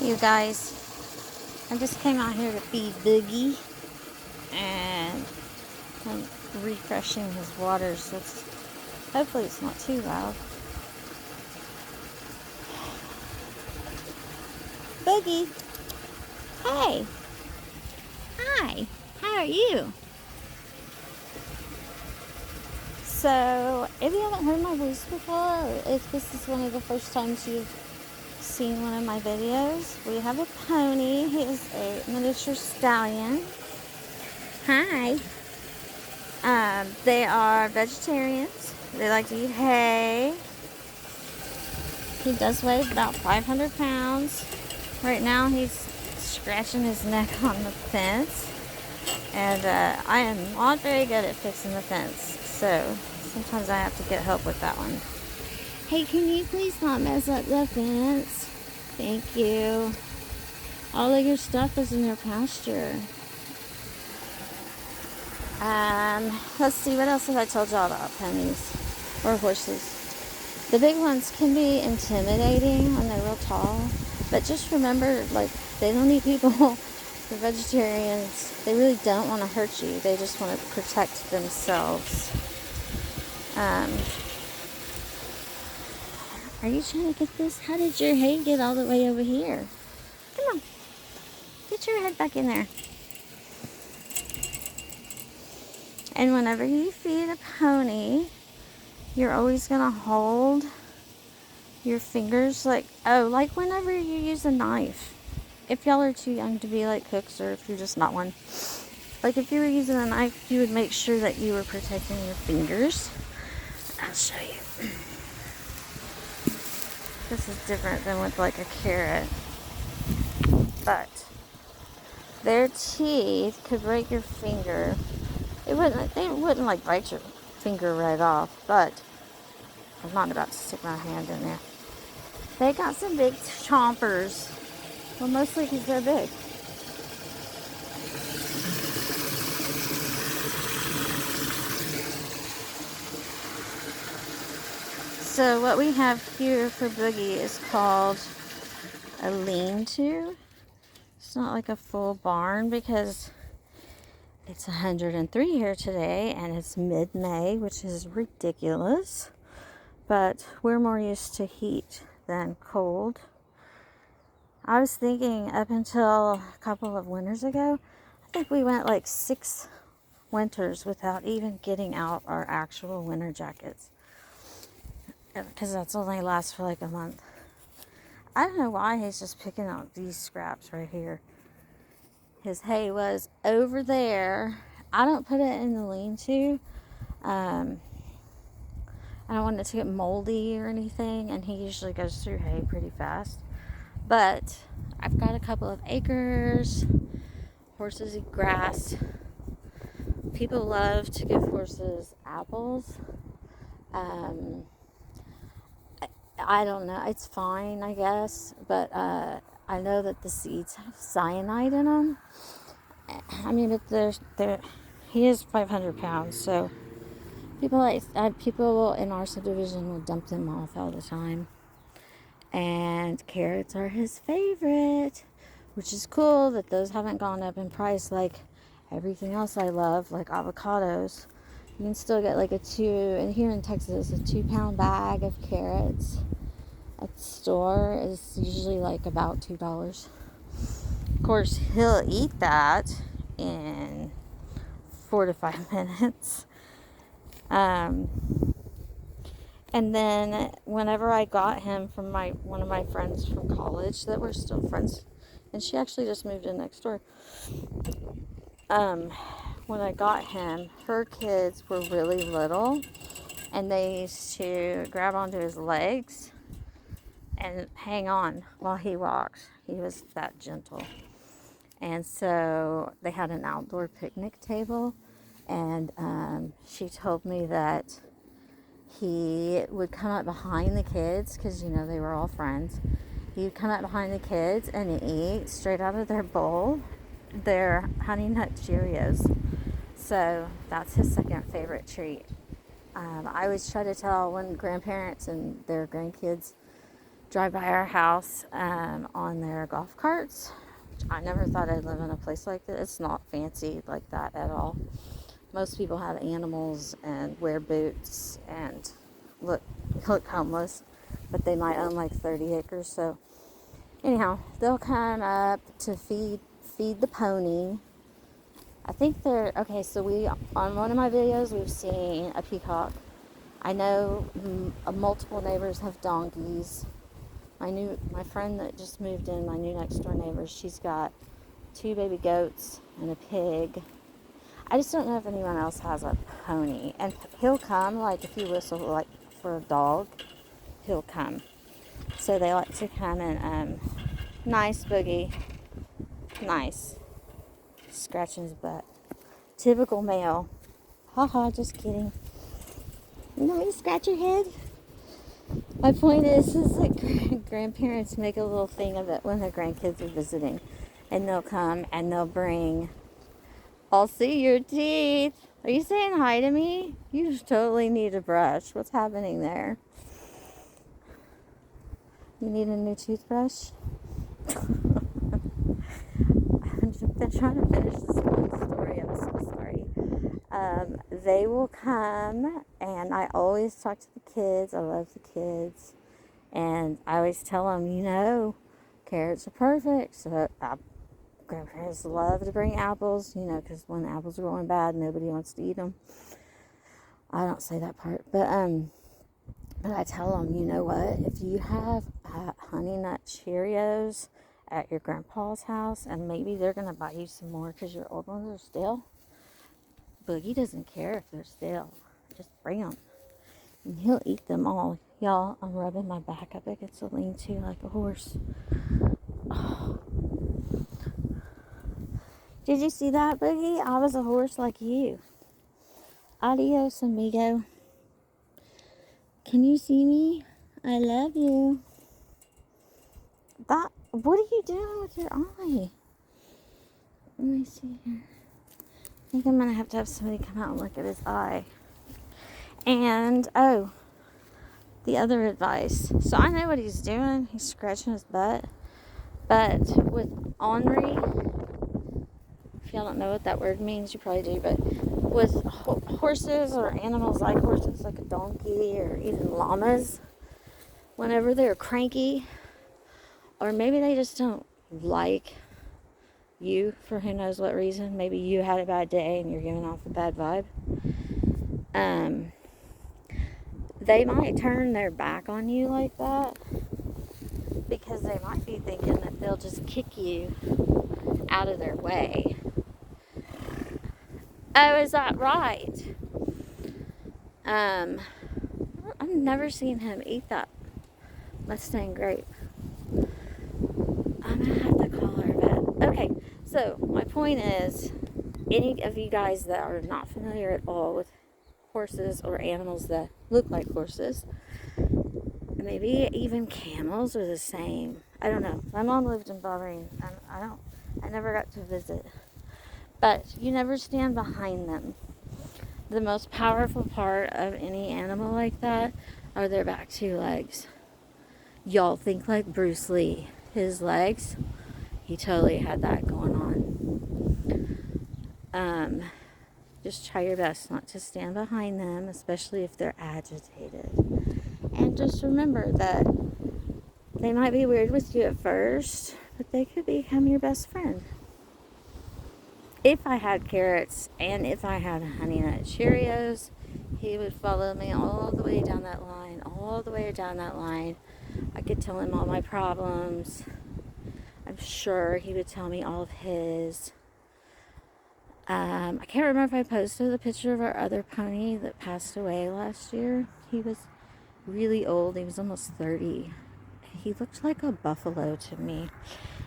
You guys, I just came out here to feed Boogie, and I'm refreshing his water, so hopefully it's not too loud. Boogie, hey, hi, how are you? So, if you haven't heard my voice before, or if this is one of the first times you've seen one of my videos, we have a pony. He is a miniature stallion. Hi. They are vegetarians. They like to eat hay. He does weigh about 500 pounds. Right now he's scratching his neck on the fence. And I am not very good at fixing the fence. So sometimes I have to get help with that one. Hey, can you please not mess up the fence? Thank you. All of your stuff is in your pasture. Let's see, what else have I told y'all about ponies or horses? The big ones can be intimidating when they're real tall, but just remember, like, they don't eat people. They're vegetarians. They really don't want to hurt you. They just want to protect themselves. Are you trying to get this? How did your hay get all the way over here? Come on. Get your head back in there. And whenever you feed a pony, you're always going to hold your fingers like whenever you use a knife. If y'all are too young to be like cooks, or if you're just not one. Like if you were using a knife, you would make sure that you were protecting your fingers. I'll show you. This is different than with like a carrot. But their teeth could break your finger. They wouldn't like bite your finger right off, but I'm not about to stick my hand in there. They got some big chompers. Well, mostly because they're big. So what we have here for Boogie is called a lean-to. It's not like a full barn because it's 103 here today, and it's mid-May, which is ridiculous. But we're more used to heat than cold. I was thinking up until a couple of winters ago, I think we went like 6 winters without even getting out our actual winter jackets. Because that's only lasts for like a month. I don't know why he's just picking out these scraps right here. His hay was over there. I don't put it in the lean-to. I don't want it to get moldy or anything, and he usually goes through hay pretty fast. But I've got a couple of acres. Horses eat grass. People love to give horses apples. I don't know. It's fine, I guess. But I know that the seeds have cyanide in them. I mean, but he is 500 pounds, so people in our subdivision will dump them off all the time. And carrots are his favorite, which is cool that those haven't gone up in price like everything else I love, like avocados. You can still get like and here in Texas, a 2-pound bag of carrots at the store is usually like about $2. Of course, he'll eat that in 4 to 5 minutes. And then whenever I got him from one of my friends from college that we're still friends, and she actually just moved in next door. When I got him, her kids were really little, and they used to grab onto his legs and hang on while he walked. He was that gentle. And so they had an outdoor picnic table, and she told me that he would come up behind the kids, because they were all friends. He would come up behind the kids and eat straight out of their bowl their honey nut Cheerios. So that's his second favorite treat. I always try to tell when grandparents and their grandkids drive by our house on their golf carts. I never thought I'd live in a place like this. It's not fancy like that at all. Most people have animals and wear boots and look homeless, but they might own like 30 acres. So anyhow, they'll come up to feed the pony. I think they're okay. So on one of my videos, we've seen a peacock. I know multiple neighbors have donkeys. My friend that just moved in, my new next door neighbor, she's got 2 baby goats and a pig. I just don't know if anyone else has a pony. And he'll come, like if you whistle like for a dog, he'll come. So they like to come and nice Boogie, nice, scratching his butt. Typical male. Haha, just kidding. You want me to scratch your head? My point is that grandparents make a little thing of it when their grandkids are visiting. And they'll come and they'll bring, I'll see your teeth. Are you saying hi to me? You just totally need a brush. What's happening there? You need a new toothbrush? I've been trying to finish this one story. I'm so sorry. They will come, and I always talk to the kids. I love the kids. And I always tell them, carrots are perfect. So grandparents love to bring apples, because when apples are going bad, nobody wants to eat them. I don't say that part. But I tell them, you know what? If you have Honey Nut Cheerios at your grandpa's house, and maybe they're going to buy you some more because your old ones are stale, Boogie doesn't care if they're stale. Just bring them. And he'll eat them all. Y'all, I'm rubbing my back up against a lean-to like a horse. Oh. Did you see that, Boogie? I was a horse like you. Adios, amigo. Can you see me? I love you. What are you doing with your eye? Let me see here. I think I'm going to have somebody come out and look at his eye. And, the other advice. So I know what he's doing. He's scratching his butt. But with ornery, if y'all don't know what that word means, you probably do. But with horses or animals like horses, like a donkey or even llamas, whenever they're cranky, or maybe they just don't like you for who knows what reason. Maybe you had a bad day and you're giving off a bad vibe. They might turn their back on you like that because they might be thinking that they'll just kick you out of their way. Oh, is that right? I've never seen him eat that Mustang grape. I'm gonna have to call her, but okay. So my point is, any of you guys that are not familiar at all with horses or animals that look like horses, maybe even camels are the same. I don't know. My mom lived in Bahrain. I never got to visit. But you never stand behind them. The most powerful part of any animal like that are their back 2 legs. Y'all think like Bruce Lee. His legs, he totally had that going on. Just try your best not to stand behind them, especially if they're agitated. And just remember that they might be weird with you at first, but they could become your best friend. If I had carrots and if I had Honey Nut Cheerios, he would follow me all the way down that line. I could tell him all my problems. I'm sure he would tell me all of his. I can't remember if I posted a picture of our other pony that passed away last year. He was really old. He was almost 30. He looked like a buffalo to me.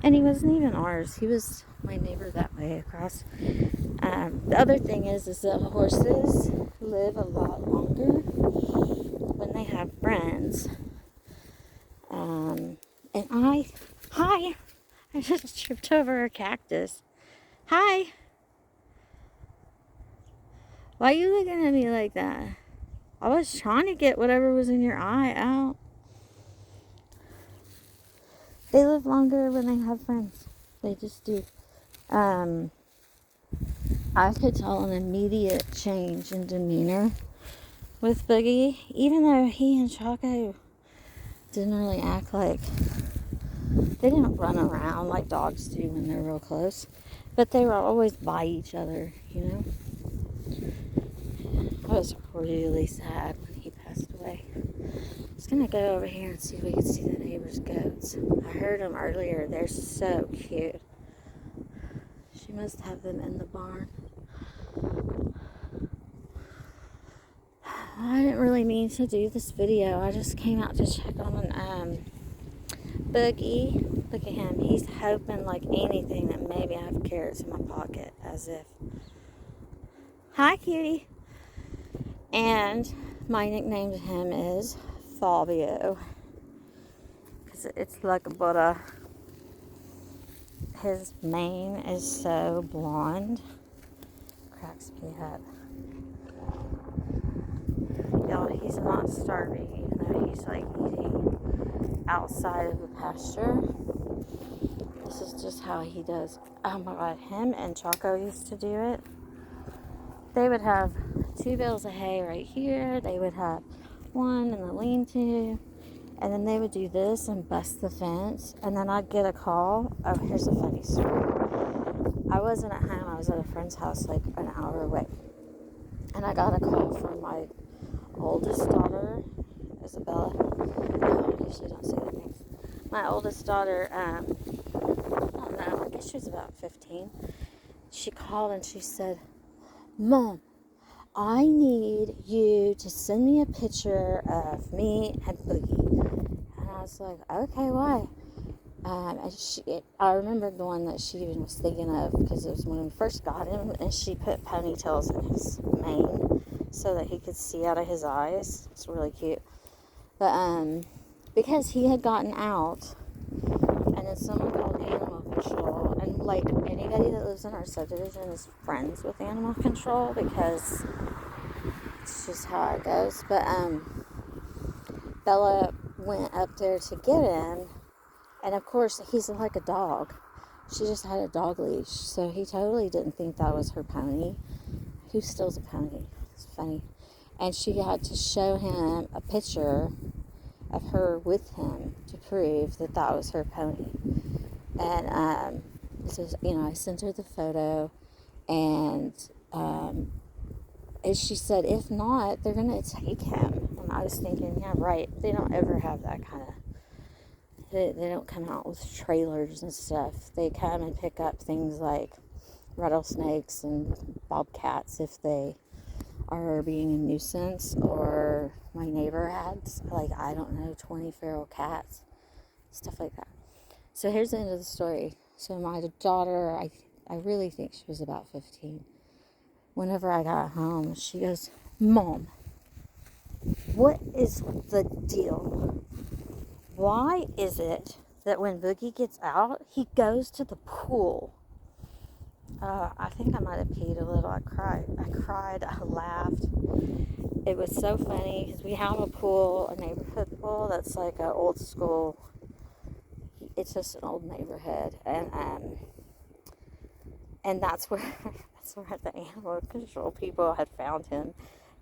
And he wasn't even ours. He was my neighbor that way across. The other thing is that horses live a lot longer when they have friends. And hi! I just tripped over a cactus. Hi! Why are you looking at me like that? I was trying to get whatever was in your eye out. They live longer when they have friends. They just do. I could tell an immediate change in demeanor with Boogie, even though he and Chaco didn't really act like, they didn't run around like dogs do when they're real close, but they were always by each other, you know. I was really sad when he passed away. I was gonna go over here and see if we could see the neighbor's goats. I heard them earlier. They're so cute. She must have them in the barn. I didn't really mean to do this video. I just came out to check on Boogie. Look at him. He's hoping like anything that maybe I have carrots in my pocket, as if. Hi, cutie. And my nickname to him is Fabio, because it's like a Buddha. His mane is so blonde. Cracks me up. Y'all, he's not starving, even though he's like eating outside of the pasture. This is just how he does. Oh my God, him and Chaco used to do it. They would have 2 bales of hay right here. They would have one in the lean-to. And then they would do this and bust the fence. And then I'd get a call. Oh, here's a funny story. I wasn't at home. I was at a friend's house like an hour away. And I got a call from my oldest daughter, Isabella. I usually don't say their names. My oldest daughter, I don't know, I guess she was about 15. She called and she said, Mom, I need you to send me a picture of me and Boogie. And I was like, okay, why? And I remembered the one that she even was thinking of, because it was when we first got him, and she put ponytails in his mane so that he could see out of his eyes. It's really cute. But because he had gotten out, and then someone called animal control, and like anybody that lives in our subdivision is friends with animal control, because it's just how it goes. But Bella went up there to get him, and of course he's like a dog. She just had a dog leash, so he totally didn't think that was her pony. Who steals a pony? It's funny. And she had to show him a picture of her with him to prove that that was her pony. And so, you know, I sent her the photo, and she said, if not, they're gonna take him. And I was thinking, yeah, right. They don't ever have that kind of. They don't come out with trailers and stuff. They come and pick up things like rattlesnakes and bobcats if they are being a nuisance, or my neighbor had, like, I don't know, 20 feral cats, stuff like that. So here's the end of the story. So my daughter, I really think she was about 15. Whenever I got home, she goes, Mom, what is the deal? Why is it that when Boogie gets out, he goes to the pool? I think I might have peed a little. I cried, I laughed. It was so funny because we have a pool, a neighborhood pool that's like an old school. It's just an old neighborhood, and that's where the animal control people had found him.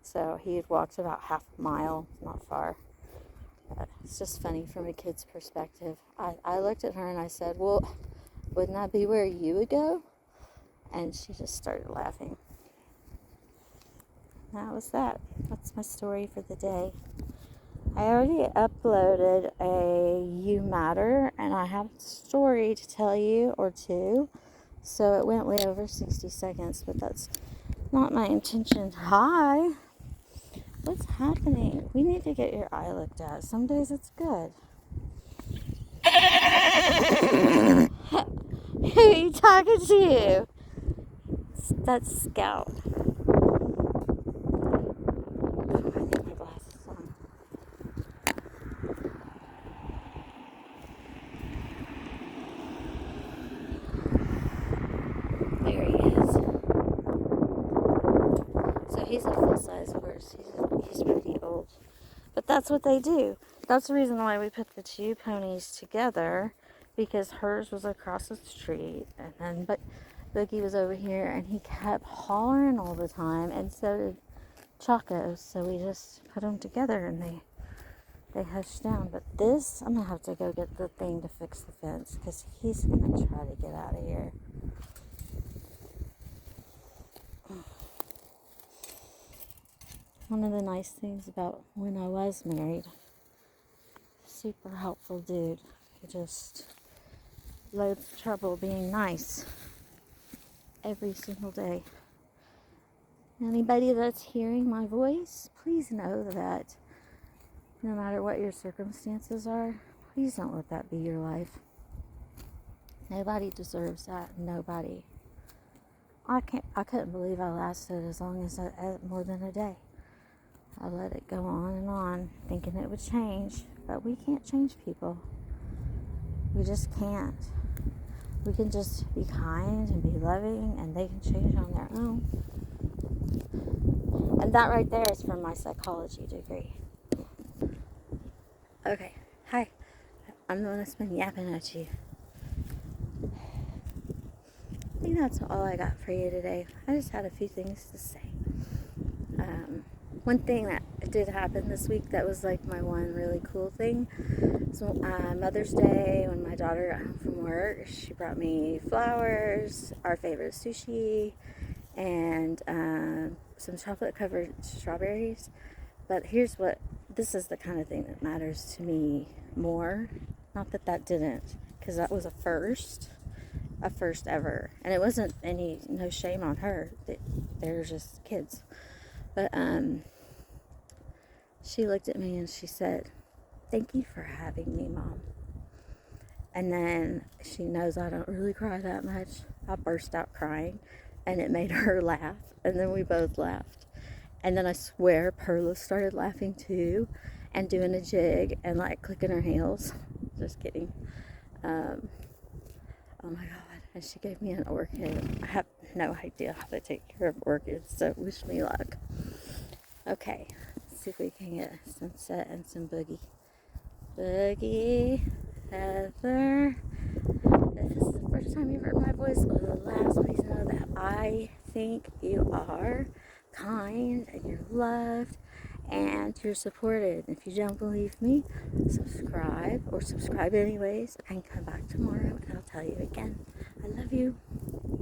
So he had walked about half a mile, not far. It's just funny from a kid's perspective. I looked at her and I said, well, wouldn't that be where you would go? And she just started laughing. That was that. That's my story for the day. I already uploaded a umatter, and I have a story to tell you, or two. So it went way over 60 seconds, but that's not my intention. Hi! What's happening? We need to get your eye looked at. Some days it's good. Who are you talking to? That's Scout. Oh, I need my glasses on. There he is. So he's a full-size horse. He's pretty old. But that's what they do. That's the reason why we put the two ponies together, because hers was across the street, and then but Boogie was over here, and he kept hollering all the time, and so did Chaco. So we just put them together, and they hushed down. But this, I'm gonna have to go get the thing to fix the fence because he's gonna try to get out of here. One of the nice things about when I was married, super helpful dude. He just loads of trouble being nice every single day. Anybody that's hearing my voice, please know that no matter what your circumstances are, please don't let that be your life. Nobody deserves that. Nobody. I couldn't believe I lasted as long as more than a day. I let it go on, thinking it would change, but we can't change people. We just can't. We can just be kind and be loving, and they can change on their own. And that right there is from my psychology degree. Okay, hi. I'm the one that's been yapping at you. I think that's all I got for you today. I just had a few things to say. One thing that did happen this week that was like my one really cool thing. So Mother's Day, when my daughter got home from work, she brought me flowers, our favorite sushi, and some chocolate-covered strawberries. But this is the kind of thing that matters to me more. Not that didn't, because that was a first ever. And it wasn't no shame on her. They're just kids. But she looked at me and she said, "Thank you for having me, Mom." And then she knows I don't really cry that much. I burst out crying, and it made her laugh. And then we both laughed. And then I swear Perla started laughing too, and doing a jig and like clicking her heels. Just kidding. Oh my God. And she gave me an orchid. I have no idea how to take care of orchids, so wish me luck. Okay, let's see if we can get sunset and some Boogie. Boogie, Heather. If this is the first time you've heard my voice or the last, please know that I think you are kind and you're loved and you're supported. If you don't believe me, subscribe anyways, and come back tomorrow and I'll tell you again. I love you.